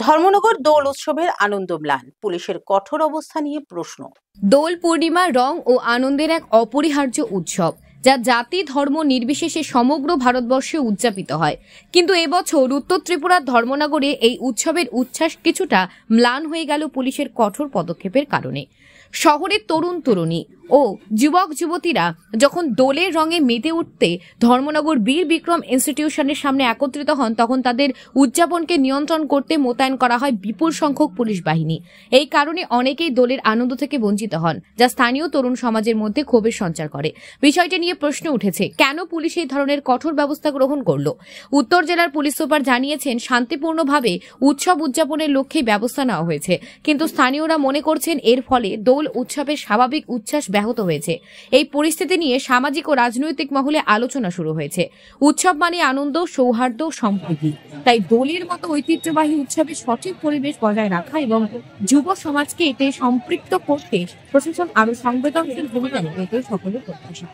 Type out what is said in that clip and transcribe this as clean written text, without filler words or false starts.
ধর্মনগর দোল উৎসবের আনন্দ ম্লান, পুলিশের কঠোর অবস্থা নিয়ে প্রশ্ন। দোল পূর্ণিমা রং ও আনন্দের এক অপরিহার্য উৎসব, যা জাতি ধর্ম নির্বিশেষে সমগ্র ভারতবর্ষে উদযাপিত হয়। কিন্তু এবছর উত্তর ত্রিপুরার ধর্মনগরে এই উৎসবের উচ্ছ্বাস কিছুটা ম্লান হয়ে গেল পুলিশের কঠোর পদক্ষেপের কারণে। শহরের তরুণ তরুণী ও যুবক যুবতীরা যখন দোলের রঙে মেতে উঠতে ধর্মনগর বীর বিক্রম ইনস্টিটিউশনের সামনে একত্রিত হন, তখন তাদের উদযাপনকে নিয়ন্ত্রণ করতে মোতায়েন করা হয় বিপুল সংখ্যক পুলিশ বাহিনী। এই কারণে অনেকেই দোলের আনন্দ থেকে বঞ্চিত হন, যা স্থানীয় তরুণ সমাজের মধ্যে ক্ষোভের সঞ্চার করে। বিষয়টি নিয়ে প্রশ্ন উঠেছে, কেন পুলিশ এই ধরনের কঠোর ব্যবস্থা গ্রহণ করল? উত্তর জেলার পুলিশ সুপার জানিয়েছেন, শান্তিপূর্ণভাবে উৎসব উদযাপনের লক্ষ্যে ব্যবস্থা নেওয়া হয়েছে, কিন্তু স্থানীয়রা মনে করছেন এর ফলে দোল উৎসবের স্বাভাবিক উচ্ছ্বাস ব্যাহত হয়েছে। এই পরিস্থিতি নিয়ে সামাজিক ও রাজনৈতিক মহলে আলোচনা শুরু হয়েছে। উৎসব মানে আনন্দ, সৌহার্দ্য, সম্প্রীতি। তাই দোলের মতো ঐতিহ্যবাহী উৎসবে সঠিক পরিবেশ বজায় রাখা এবং যুব সমাজকে এতে সম্পৃক্ত করতে প্রশাসন আরো সংবেদনশীল ভূমিকা নিতে সকলের প্রত্যাশা।